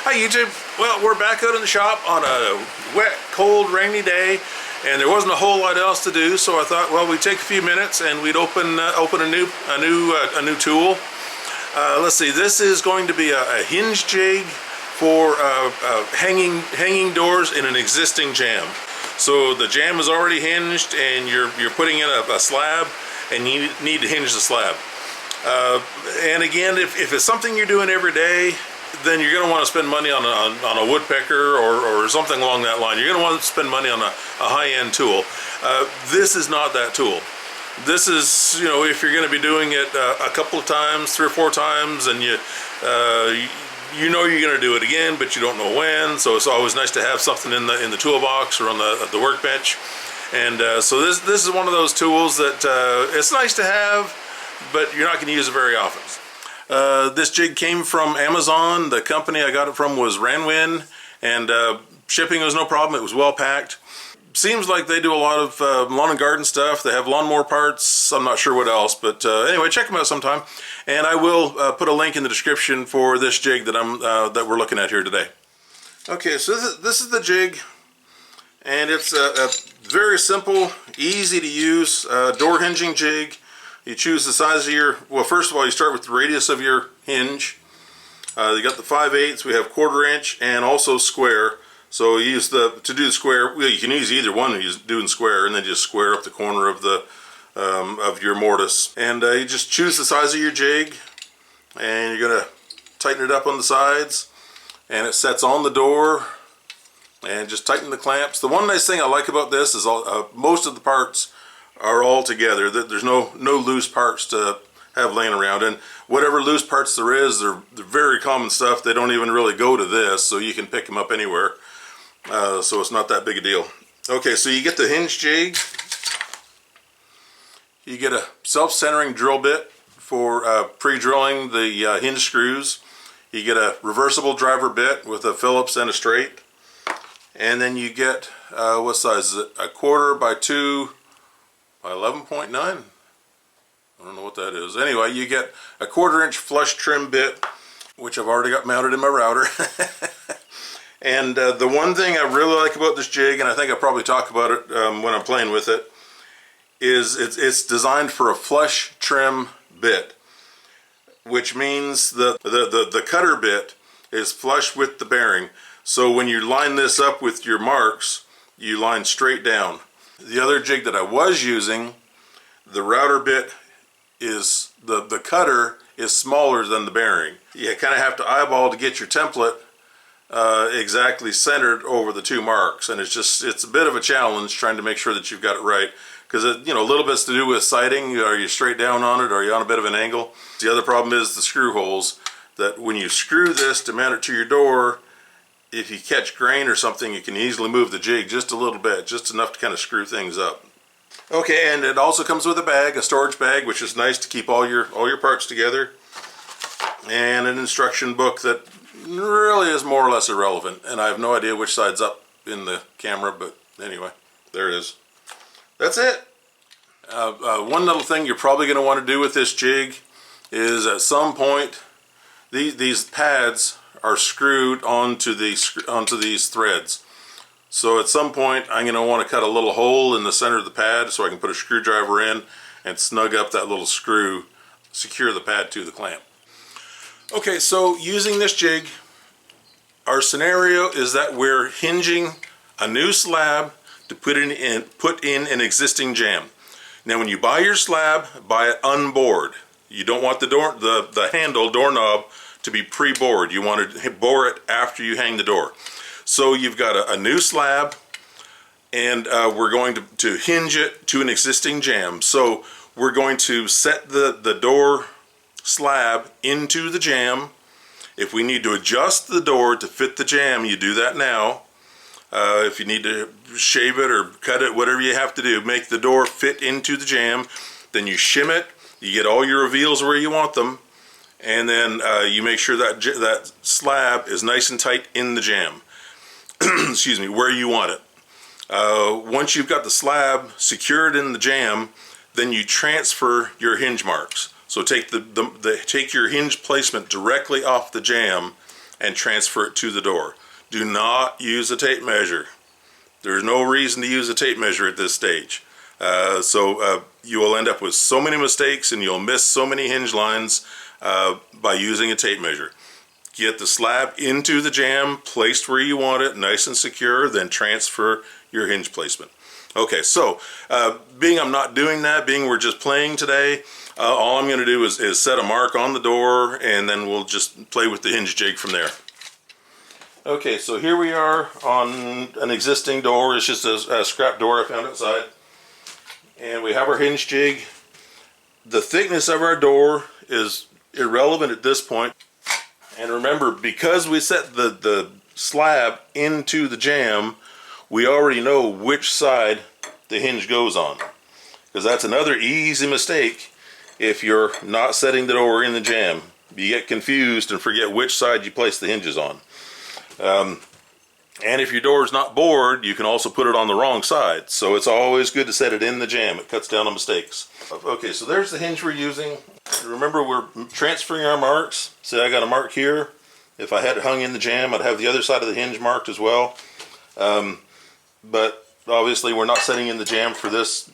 Hi YouTube. Well, we're back out in the shop on a wet, cold, rainy day, and there wasn't a whole lot else to do. So I thought, well, we'd take a few minutes and we'd open a new tool. Let's see. This is going to be a hinge jig for hanging doors in an existing jamb. So the jamb is already hinged, and you're putting in a slab, and you need to hinge the slab. And again, if it's something you're doing every day, then you're going to want to spend money on a woodpecker or something along that line. You're going to want to spend money on a high-end tool. This is not that tool. This is, you know, if you're going to be doing it a couple of times, 3 or 4 times, and you know you're going to do it again, but you don't know when. So it's always nice to have something in the toolbox or on the workbench. And so this is one of those tools that it's nice to have, but you're not going to use it very often. This jig came from Amazon. The company I got it from was Renwin, and shipping was no problem. It was well packed. Seems like they do a lot of lawn and garden stuff. They have lawnmower parts. I'm not sure what else, but anyway, check them out sometime. And I will put a link in the description for this jig that we're looking at here today. Okay, so this is the jig, and it's a very simple, easy to use door hinging jig. You choose the size of your, well, first of all, you start with the radius of your hinge. You got the 5/8, we have 1/4 inch, and also square. So you use to do the square, well, you can use either one when you're doing square, and then just square up the corner of the of your mortise. And you just choose the size of your jig, and you're gonna tighten it up on the sides, and it sets on the door, and just tighten the clamps. The one nice thing I like about this is most of the parts are all together. There's no loose parts to have laying around, and whatever loose parts there is, they're very common stuff. They don't even really go to this, so you can pick them up anywhere. So it's not that big a deal. Okay, so you get the hinge jig. You get a self-centering drill bit for pre-drilling the hinge screws. You get a reversible driver bit with a Phillips and a straight. And then you get, what size is it? 1/4 by 2 by 11.9. I don't know what that is. Anyway, you get a 1/4 inch flush trim bit, which I've already got mounted in my router. And the one thing I really like about this jig, and I think I'll probably talk about it when I'm playing with it, is it's designed for a flush trim bit, which means the cutter bit is flush with the bearing. So when you line this up with your marks, you line straight down. The other jig that I was using, the router bit is, the cutter is smaller than the bearing. You kind of have to eyeball to get your template exactly centered over the 2 marks, and it's a bit of a challenge trying to make sure that you've got it right, because you know, a little bit's to do with sighting. Are you straight down on it, or are you on a bit of an angle? The other problem is the screw holes, that when you screw this to mount it to your door, if you catch grain or something, you can easily move the jig just a little bit, just enough to kind of screw things up. Okay, and it also comes with a bag, a storage bag, which is nice to keep all your parts together, and an instruction book that really is more or less irrelevant, and I have no idea which side's up in the camera, but anyway, there it is. That's it. One little thing you're probably going to want to do with this jig is, at some point, these pads are screwed onto these threads. So at some point I'm going to want to cut a little hole in the center of the pad so I can put a screwdriver in and snug up that little screw, secure the pad to the clamp. Okay, so using this jig, our scenario is that we're hinging a new slab to put in an existing jamb. Now when you buy your slab, buy it unbored. You don't want the handle doorknob to be pre-bored. You want to bore it after you hang the door. So you've got a new slab, and we're going to hinge it to an existing jamb. So we're going to set the door slab into the jamb. If we need to adjust the door to fit the jamb, you do that now. If you need to shave it or cut it, whatever you have to do, make the door fit into the jamb. Then you shim it, you get all your reveals where you want them, and then you make sure that slab is nice and tight in the jamb. Excuse me, where you want it. Once you've got the slab secured in the jamb, then you transfer your hinge marks. So take take your hinge placement directly off the jamb and transfer it to the door. Do not use a tape measure. There's no reason to use a tape measure at this stage. You will end up with so many mistakes and you'll miss so many hinge lines by using a tape measure. Get the slab into the jamb, placed where you want it, nice and secure, then transfer your hinge placement. Okay, so being I'm not doing that, being we're just playing today, all I'm going to do is set a mark on the door, and then we'll just play with the hinge jig from there. Okay, so here we are on an existing door. It's just a scrap door I found outside. And we have our hinge jig. The thickness of our door is irrelevant at this point. And remember, because we set the slab into the jamb, we already know which side the hinge goes on. Because that's another easy mistake if you're not setting the door in the jamb. You get confused and forget which side you place the hinges on. And if your door is not bored, you can also put it on the wrong side. So it's always good to set it in the jamb. It cuts down on mistakes. Okay, so there's the hinge we're using. Remember, we're transferring our marks. Say I got a mark here. If I had it hung in the jamb, I'd have the other side of the hinge marked as well. But obviously we're not setting in the jamb for this.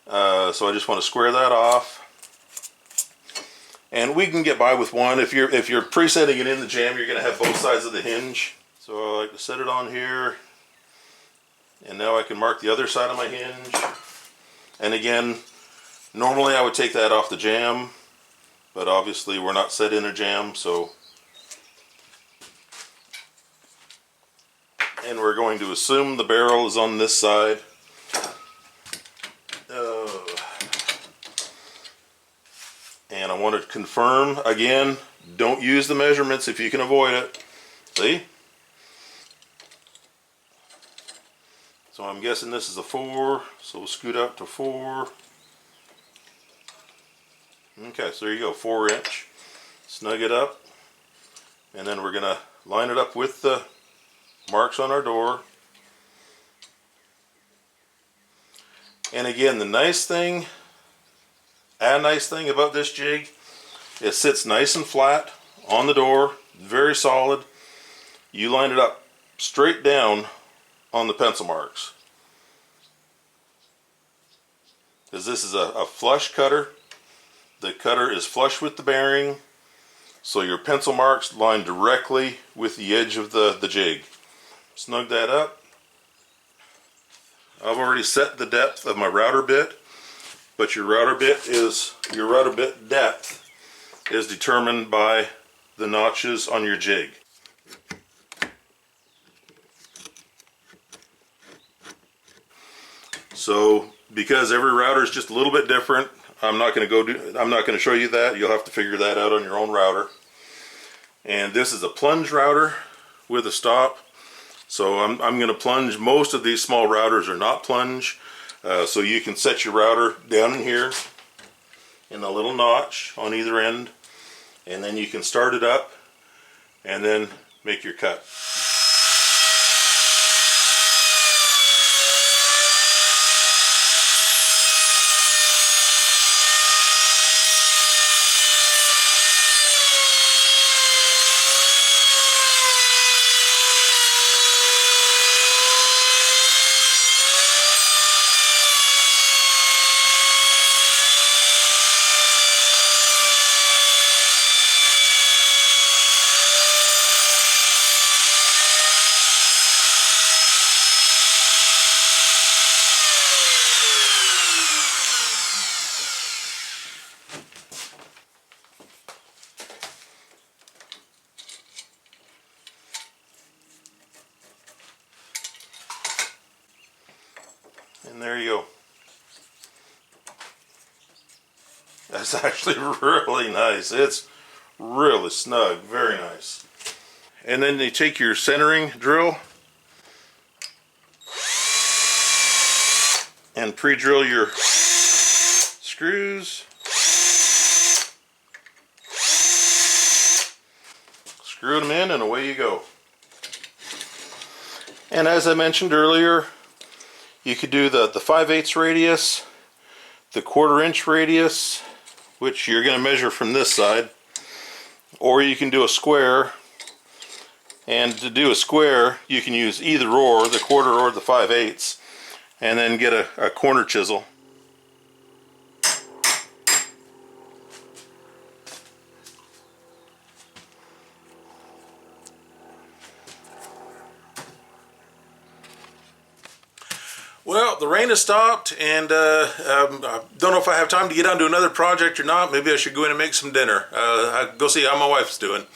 So I just want to square that off. And we can get by with one. If you're presetting it in the jamb, you're going to have both sides of the hinge. So I like to set it on here, and now I can mark the other side of my hinge. And again, normally I would take that off the jamb, but obviously we're not set in a jamb, so. And we're going to assume the barrel is on this side. And I want to confirm, again, don't use the measurements if you can avoid it. See? So I'm guessing this is a 4, so we'll scoot up to 4. Okay, so there you go, 4 inch. Snug it up, and then we're going to line it up with the marks on our door. And again, the nice thing about this jig, it sits nice and flat on the door, very solid. You line it up straight down on the pencil marks, because this is a flush cutter. The cutter is flush with the bearing, so your pencil marks line directly with the edge of the jig. Snug that up. I've already set the depth of my router bit, but your router bit depth is determined by the notches on your jig. So because every router is just a little bit different, I'm not going to show you that. You'll have to figure that out on your own router. And this is a plunge router with a stop. So I'm going to plunge. Most of these small routers are not plunge. So you can set your router down in here in a little notch on either end, and then you can start it up and then make your cut. And there you go. That's actually really nice. It's really snug, very nice. And then you take your centering drill and pre-drill your screws. Screw them in and away you go. And as I mentioned earlier, you could do the 5/8 radius, the 1/4 inch radius, which you're going to measure from this side, or you can do a square And to do a square, you can use either or, the 1/4 or the 5/8, and then get a corner chisel. Well, the rain has stopped, and I don't know if I have time to get on to another project or not. Maybe I should go in and make some dinner. I'll go see how my wife's doing.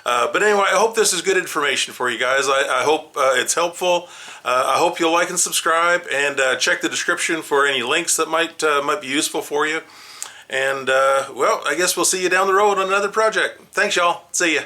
But anyway, I hope this is good information for you guys. I hope it's helpful. I hope you'll like and subscribe, and check the description for any links that might be useful for you. And well, I guess we'll see you down the road on another project. Thanks, y'all. See ya.